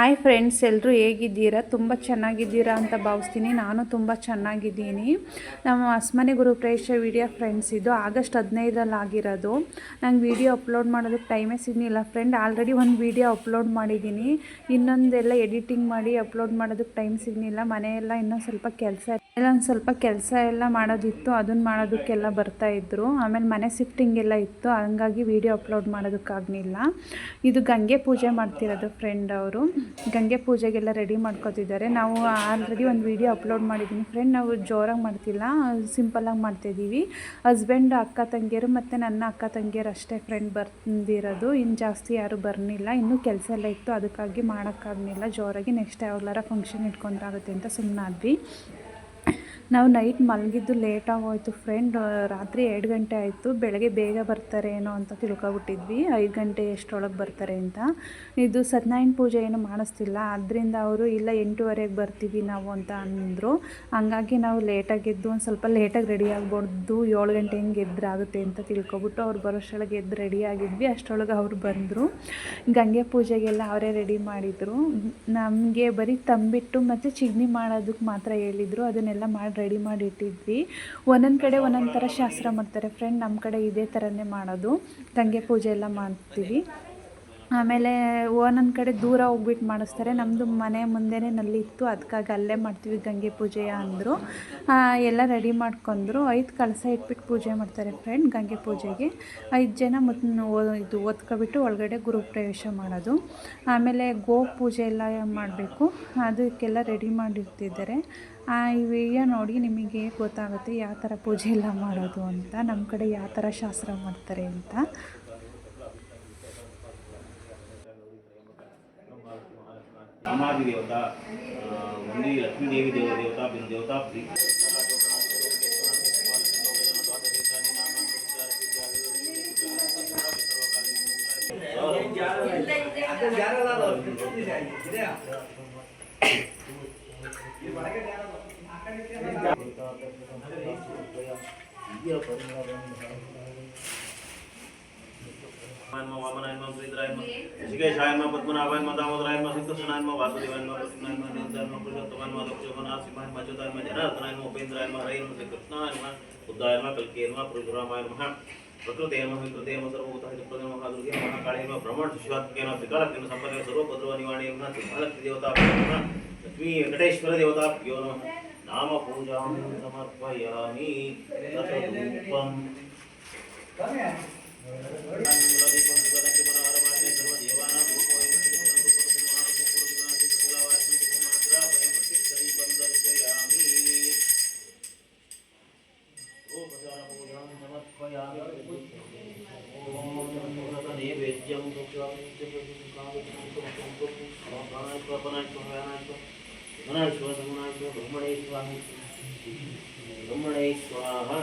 Hi friends, ಎಲ್ಲರೂ ಹೇಗಿದ್ದೀರಾ? ತುಂಬ ಚೆನ್ನಾಗಿದ್ದೀರಾ ಅಂತ ಭಾವಿಸ್ತೀನಿ. ನಾನು ತುಂಬ ಚೆನ್ನಾಗಿದ್ದೀನಿ. ನಮ್ಮ ಹೊಸಮನೆ ಗುರುಪ್ರವೇಶ ವಿಡಿಯೋ ಫ್ರೆಂಡ್ಸ್, ಇದು ಆಗಸ್ಟ್ 15ರಲ್ಲಿ ಆಗಿರೋದು. ನಂಗೆ ವಿಡಿಯೋ ಅಪ್ಲೋಡ್ ಮಾಡೋದಕ್ಕೆ ಟೈಮೇ ಸಿಗಲಿಲ್ಲ ಫ್ರೆಂಡ್. ಆಲ್ರೆಡಿ ಒಂದು ವಿಡಿಯೋ ಅಪ್ಲೋಡ್ ಮಾಡಿದ್ದೀನಿ, ಇನ್ನೊಂದೆಲ್ಲ ಎಡಿಟಿಂಗ್ ಮಾಡಿ ಅಪ್ಲೋಡ್ ಮಾಡೋದಕ್ಕೆ ಟೈಮ್ ಸಿಗಲಿಲ್ಲ. ಮನೆಯೆಲ್ಲ ಇನ್ನೊಂದು ಸ್ವಲ್ಪ ಕೆಲಸ ಎಲ್ಲ ಮಾಡೋದಿತ್ತು, ಅದನ್ನು ಮಾಡೋದಕ್ಕೆಲ್ಲ ಬರ್ತಾಯಿದ್ರು. ಆಮೇಲೆ ಮನೆ ಶಿಫ್ಟಿಂಗ್ ಎಲ್ಲ ಇತ್ತು, ಹಂಗಾಗಿ ವಿಡಿಯೋ ಅಪ್ಲೋಡ್ ಮಾಡೋದಕ್ಕಾಗಲಿಲ್ಲ. ಇದು ಗಂಗೆ ಪೂಜೆ ಮಾಡ್ತಿರೋದು ಫ್ರೆಂಡ್. ಅವರು ಗಂಗೆ ಪೂಜೆಗೆಲ್ಲ ರೆಡಿ ಮಾಡ್ಕೋತಿದ್ದಾರೆ. ನಾವು ಆಲ್ರೆಡಿ ಒಂದು ವಿಡಿಯೋ ಅಪ್ಲೋಡ್ ಮಾಡಿದ್ದೀನಿ ಫ್ರೆಂಡ್. ನಾವು ಜೋರಾಗಿ ಮಾಡ್ತಿಲ್ಲ, ಸಿಂಪಲ್ಲಾಗಿ ಮಾಡ್ತಾಯಿದ್ದೀವಿ. ಹಸ್ಬೆಂಡ್, ಅಕ್ಕ ತಂಗಿಯರು ಮತ್ತು ನನ್ನ ಅಕ್ಕ ತಂಗಿಯರು ಅಷ್ಟೇ ಫ್ರೆಂಡ್ ಬಂದಿರೋದು. ಇನ್ನು ಜಾಸ್ತಿ ಯಾರೂ ಬರ್ನಿಲ್ಲ. ಇನ್ನೂ ಕೆಲಸ ಎಲ್ಲ ಇತ್ತು, ಅದಕ್ಕಾಗಿ ಮಾಡೋಕ್ಕಾಗಲಿಲ್ಲ ಜೋರಾಗಿ. ನೆಕ್ಸ್ಟ್ ಯಾವಾಗಲಾರ ಫಂಕ್ಷನ್ ಇಟ್ಕೊಂಡ್ರಾಗುತ್ತೆ ಅಂತ ಸುಮ್ಮನಾದ್ವಿ. ನಾವು ನೈಟ್ ಮಲಗಿದ್ದು ಲೇಟಾಗೋಯ್ತು ಫ್ರೆಂಡ್. ರಾತ್ರಿ 2 ಗಂಟೆ ಆಯಿತು. ಬೆಳಗ್ಗೆ ಬೇಗ ಬರ್ತಾರೆ ಏನೋ ಅಂತ ತಿಳ್ಕೊಬಿಟ್ಟಿದ್ವಿ, 5 ಗಂಟೆ ಎಷ್ಟರೊಳಗೆ ಬರ್ತಾರೆ ಅಂತ. ಇದು ಸತ್ಯನಾರಾಯಣ ಪೂಜೆ ಏನು ಮಾಡಿಸ್ತಿಲ್ಲ, ಅದರಿಂದ ಅವರು ಇಲ್ಲ 8:15ಗೆ ಬರ್ತೀವಿ ನಾವು ಅಂತ ಅಂದರು. ಹಂಗಾಗಿ ನಾವು ಲೇಟಾಗೆದ್ದು ಒಂದು ಸ್ವಲ್ಪ ಲೇಟಾಗಿ ರೆಡಿ ಆಗ್ಬಾರ್ದು, 7 ಗಂಟೆ ಹಿಂಗೆ ಎದ್ರಾಗುತ್ತೆ ಅಂತ ತಿಳ್ಕೊಬಿಟ್ಟು ಅವ್ರು ಬರೋಷ್ಟರೊಳಗೆ ಎದ್ದು ರೆಡಿ ಆಗಿದ್ವಿ. ಅಷ್ಟರೊಳಗೆ ಅವ್ರು ಬಂದರು. ಗಂಗೆ ಪೂಜೆಗೆಲ್ಲ ಅವರೇ ರೆಡಿ ಮಾಡಿದರು. ನಮಗೆ ಬರೀ ತಂಬಿಟ್ಟು ಮತ್ತು ಚಿಗ್ನಿ ಮಾಡೋದಕ್ಕೆ ಮಾತ್ರ ಹೇಳಿದರು. ಅದನ್ನೆಲ್ಲ ಮಾಡಿ ರೆಡಿ ಮಾಡಿ ಇಟ್ಟಿದ್ವಿ. ಒಂದೊಂದು ಕಡೆ ಒಂದೊಂದು ಥರ ಶಾಸ್ತ್ರ ಮಾಡ್ತಾರೆ ಫ್ರೆಂಡ್. ನಮ್ಮ ಕಡೆ ಇದೇ ಥರನೇ ಮಾಡೋದು, ಗಂಗೆ ಪೂಜೆ ಎಲ್ಲ ಮಾಡ್ತೀವಿ. ಆಮೇಲೆ ಒಂದೊಂದು ಕಡೆ ದೂರ ಹೋಗ್ಬಿಟ್ಟು ಮಾಡಿಸ್ತಾರೆ. ನಮ್ಮದು ಮನೆ ಮುಂದೆನೇ ನಲ್ಲಿ ಇತ್ತು, ಅದಕ್ಕಾಗಿ ಅಲ್ಲೇ ಮಾಡ್ತೀವಿ ಗಂಗೆ ಪೂಜೆಯ ಅಂದರು. ಎಲ್ಲ ರೆಡಿ ಮಾಡ್ಕೊಂಡ್ರು. 5 ಕಳಸ ಇಟ್ಬಿಟ್ಟು ಪೂಜೆ ಮಾಡ್ತಾರೆ ಫ್ರೆಂಡ್. ಗಂಗೆ ಪೂಜೆಗೆ 5 ಜನ ಇದು ಒತ್ಕೊಬಿಟ್ಟು ಒಳಗಡೆ ಗುರುಪ್ರವೇಶ ಮಾಡೋದು. ಆಮೇಲೆ ಗೋ ಪೂಜೆ ಎಲ್ಲ ಮಾಡಬೇಕು, ಅದಕ್ಕೆಲ್ಲ ರೆಡಿ ಮಾಡಿರ್ತಿದ್ದಾರೆ. ಈ ವಿಡಿಯೋ ನೋಡಿ ನಿಮಗೆ ಗೊತ್ತಾಗುತ್ತೆ ಯಾವ ಥರ ಪೂಜೆ ಎಲ್ಲ ಮಾಡೋದು ಅಂತ, ನಮ್ಮ ಕಡೆ ಯಾವ ಥರ ಶಾಸ್ತ್ರ ಮಾಡ್ತಾರೆ ಅಂತ. रामादि देवता वंदी लक्ष्मी देवी देवता बिन देवता प्री वामनायनम श्रीधरायनम ऋषिकेशायनम पद्मनाभायनम दामोदरायनम श्रीकृष्णायनम वासुदेवायनम कृष्णायनम नित्यायनम पुरुषोत्तमायनम लक्ष्मणायनम अच्युतायनम जनार्दनायनम उपेन्द्रायनम हरयनम श्रीकृष्णायनम बुद्धायनम कल्कियनम परशुरामायनम प्रकृतेयनम विकृतेयनम सर्वभूतहितप्रदेयनम महादुर्गेयनम महाकाळेयनम ब्रह्मण शिवात्मकेयनम त्रिकालज्ञान संपन्नेन सर्वोपद्रवनिवारणेयनम त्रिकालज्ञदेवताभ्यो नमः लक्ष्मी वेंकटेश्वर देवताभ्यो नमः नाम पूजां समर्पयामि तत्धूपम् ब्रह्मणे स्वाहा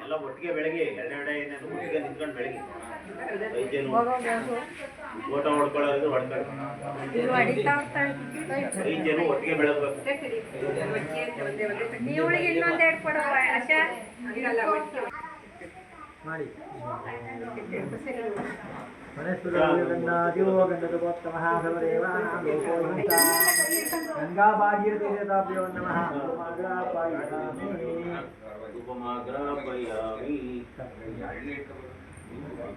ಎಲ್ಲ ಒಟ್ಟಿಗೆ ಬೆಳಗ್ಗೆ ಎರಡೆರಡೆ ಒಟ್ಟಿಗೆ ನಿಂತ್ಕೊಂಡು ಬೆಳಗ್ಗೆ 5 ಜನ ಫೋಟೋ ಹೊಡ್ಕೊಳ್ಳೋದು ಹೊಡ್ಕೊಳ್ಳಿ. 5 ಜನ ಒಟ್ಟಿಗೆ ಬೆಳಗ್ಬೇಕು. ಮಾಡಿ गंगादिवो गंगोत्तमः सर्वदेवानां लोकोऽयं गंगा भागीरथीताभ्यो नमः ಉಪಮಾಗ್ರಾಪಯಾಮಿ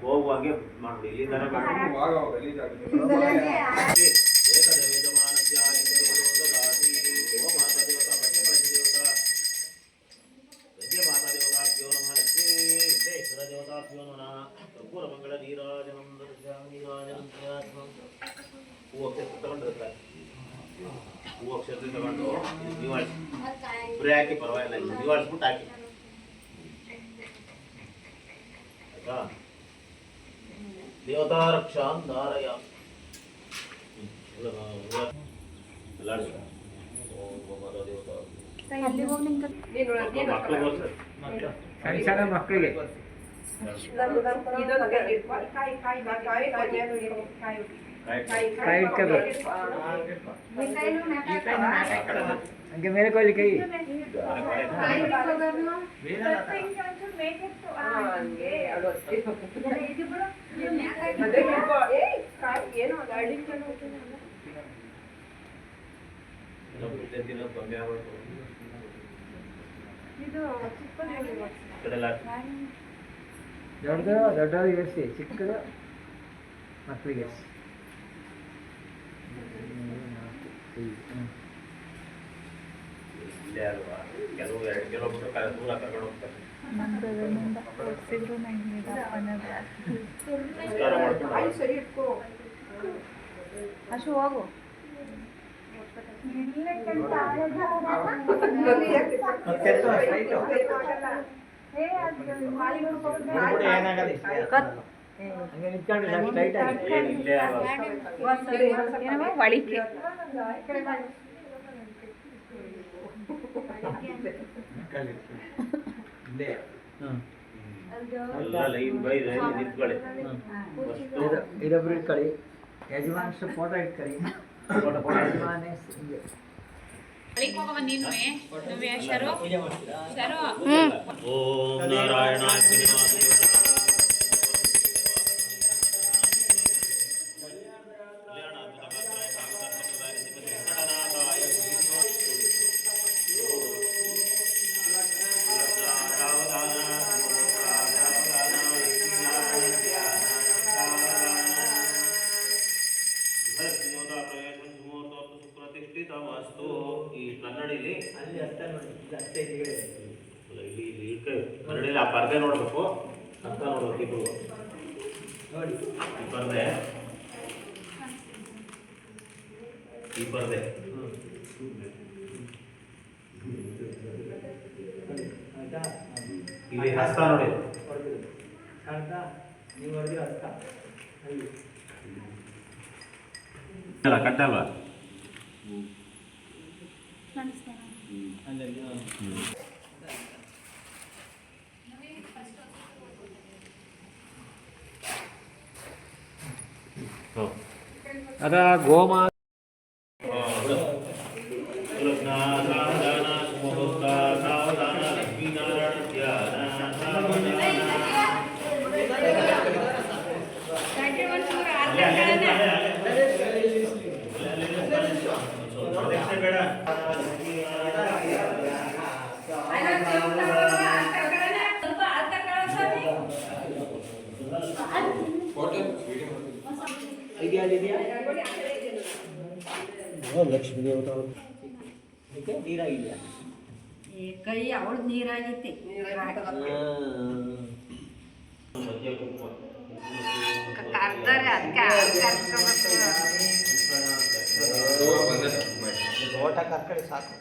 ಹೋಗುವಾಗೆ ಮಾಡಿ ಇಲ್ಲಿ ತರ ಏಕದೇವಮಾನಸ್ಯ ಇಂದ್ರಿಯೋದದಾತಿ ಓ ಮಾತಾ ದೇವತಾ ಪಂಚಮಳಿ ದೇವತಾ ಗಂಗೆ ಮಾತಾ ದೇವತಾಭ್ಯೋ ನಮಃ ಲಕ್ಷ್ಮೀ ದೇವತಾ ದೇವತಾಭ್ಯೋ ನಮಃ ಕರ್ಪೂರ ಮಂಗಳ ನೀರಾಜನಂ ದರ್ಶಯಾಮಿ ನೀರಾಜನಂ ತ್ಯಾತ್ಮಂ ಹೂವು ತಗೊಂಡಿರ್ತಾರೆ ಹೂವು ಅಕ್ಷತೆ ತಗೊಂಡು ನಿವಾಳಿಸಿ ಸ್ಪ್ರೇ ಹಾಕಿ ಪರವಾಗಿಲ್ಲ ನಿವಾಳಿಸ್ಬಿಟ್ಟು ಹಾಕಿ ಆಯ್ತಾ ದೇವತಾ ರಕ್ಷಾಂ ಧಾರಯ ಸಣ್ಣ ಸಣ್ಣ ಮಕ್ಕಳಿಗೆ ಕಾಯಿ ಇಟ್ಕೋಬೇಕು ಹಂಗೆ ಮೇಲೆ ಕೊಯ್ಲಿ ಕೈ ದೊಡ್ಡದು ದೊಡ್ಡದು ಇರಿಸಿ ಚಿಕ್ಕದು ಮಕ್ಕಳಿಗೆ ಇಲ್ಲೇ ಅಲ್ವಾ ಕೆಲವು 2 ಕಿಲೋಮೀಟರ್ ದೂರ ಕರ್ಕೊಂಡು ಹೋಗ್ತಾರೆ ಅಷ್ಟು ಹೋಗು ಒಳಿಕೆ ಇದೊಬ್ರು ಇಟ್ಕೊಳ್ಳಿ ಯಜಮಾನ್ಸ್ ಫೋಟೋ ಇಟ್ಕೊಳ್ಳಿ ಯಜಮಾನೇ ಓಂ ನಾರಾಯಣ ಈ ಕನ್ನಡಿಲಿ ಅಲ್ಲಿ ಅರ್ಥ ನೋಡಿ ಇಲ್ಲಿ ಕನ್ನಡಿಲಿ ಆ ಪರ್ದೆ ನೋಡ್ಬೇಕು ಅರ್ಥ ನೋಡ್ಬೇಕು ಇಬ್ರು ನೋಡಿ ಈ ಪರ್ದೆ ಇಲ್ಲಿ ಹಸ್ತ ನೋಡಿ ನೀವು ಹೊಡೆದಿರೋ ಹಸ್ತ ಅಲ್ಲ ಕಟ್ಟಲ್ವಾ ಅದ ಗೋಮಾ ಲಕ್ಷ್ಮೀ ದೇವತಾ ನೀರಾಗಿದೆಯಾ ಕೈ ಅವಳು ನೀರಾಗಿತ್ತೆ ಕರ್ತಾರೆ ತೋಟ ಕರ್ಕಳಿ ಸಾಕು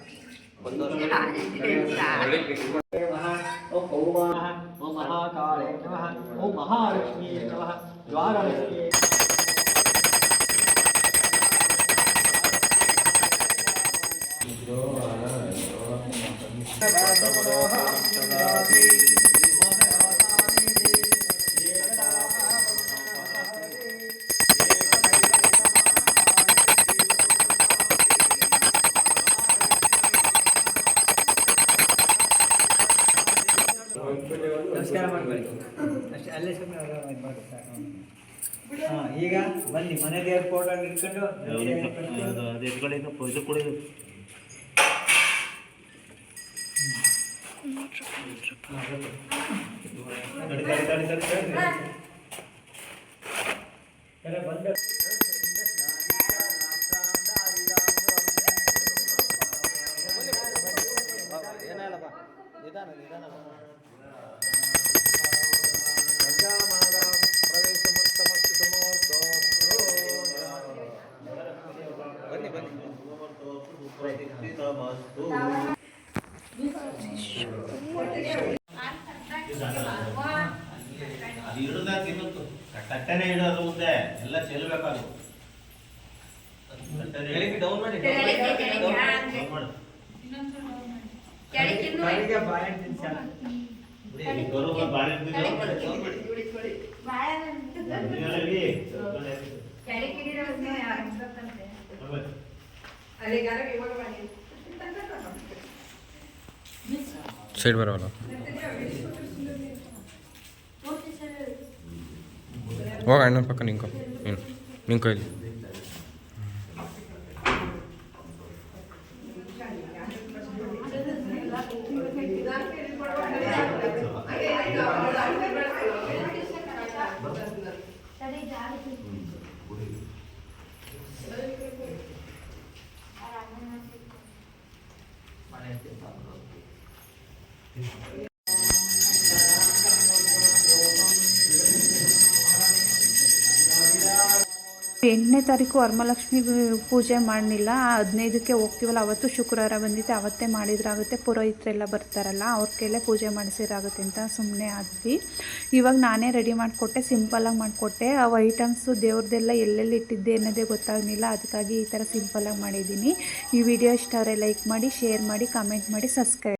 ಓಂ ಮಹಾಕಾಳೇ ನಮಃ ಓಂ ಮಹಾಲಕ್ಷ್ಮೀ ನಮಃ ದ್ವಾರಲಕ್ಷ್ಮೀ ನಮಸ್ಕಾರ ಮಾಡ್ಕೊಳ್ಳಿ ಅಷ್ಟೇ ಅಲ್ಲೇ ಸುಮ್ಮನೆ ಈಗ ಬನ್ನಿ ಮನೆ ದೇವ್ರ ಫೋಟೋ ಇಟ್ಕೊಂಡು ಅದು ಎದುರುಗಡೆ ಇದು ಕೂಡ ಇದು ಅದು ಇಡದ ತಿನ್ನತ್ತು ಕಟ್ಟನೆ ಇಡೋದು ಮುಂದೆ ಎಲ್ಲ ಚೆಲ್ಲಬೇಕಾದ್ರು ಡೌನ್ ಮಾಡಿ ಕಾಲಿಗೆ ಬಾಳೆಹಣ್ಣು ತಿನ್ಸಾಲ. ಸೈಡ್ ಬರೋಲ್ಲ ಹೋಗ ಅಣ್ಣನ ಪಕ್ಕ ನಿಂಕೋ ನೀನು ನಿಂಕೋ ಇಲ್ಲಿ ಎಂಟನೇ ತಾರೀಕು ವರಮಹಾಲಕ್ಷ್ಮಿ ಪೂಜೆ ಮಾಡಲಿಲ್ಲ. 15ಕ್ಕೆ ಹೋಗ್ತೀವಲ್ಲ, ಅವತ್ತು ಶುಕ್ರವಾರ ಬಂದಿತ್ತು, ಅವತ್ತೇ ಮಾಡಿದ್ರಾಗುತ್ತೆ. ಪುರೋಹಿತರೆಲ್ಲ ಬರ್ತಾರಲ್ಲ, ಅವ್ರ ಕೈಲೇ ಪೂಜೆ ಮಾಡಿಸಿರಾಗುತ್ತೆ ಅಂತ ಸುಮ್ಮನೆ ಆದ್ವಿ. ಇವಾಗ ನಾನೇ ರೆಡಿ ಮಾಡಿಕೊಟ್ಟೆ, ಸಿಂಪಲಾಗಿ ಮಾಡಿಕೊಟ್ಟೆ. ಅವು ಐಟಮ್ಸು ದೇವ್ರದ್ದೆಲ್ಲ ಎಲ್ಲೆಲ್ಲಿ ಇಟ್ಟಿದ್ದೆ ಅನ್ನೋದೇ ಗೊತ್ತಾಗಲಿಲ್ಲ, ಅದಕ್ಕಾಗಿ ಈ ಥರ ಸಿಂಪಲಾಗಿ ಮಾಡಿದ್ದೀನಿ. ಈ ವಿಡಿಯೋ ಇಷ್ಟ ಆದರೆ ಲೈಕ್ ಮಾಡಿ, ಶೇರ್ ಮಾಡಿ, ಕಾಮೆಂಟ್ ಮಾಡಿ, ಸಬ್ಸ್ಕ್ರೈಬ್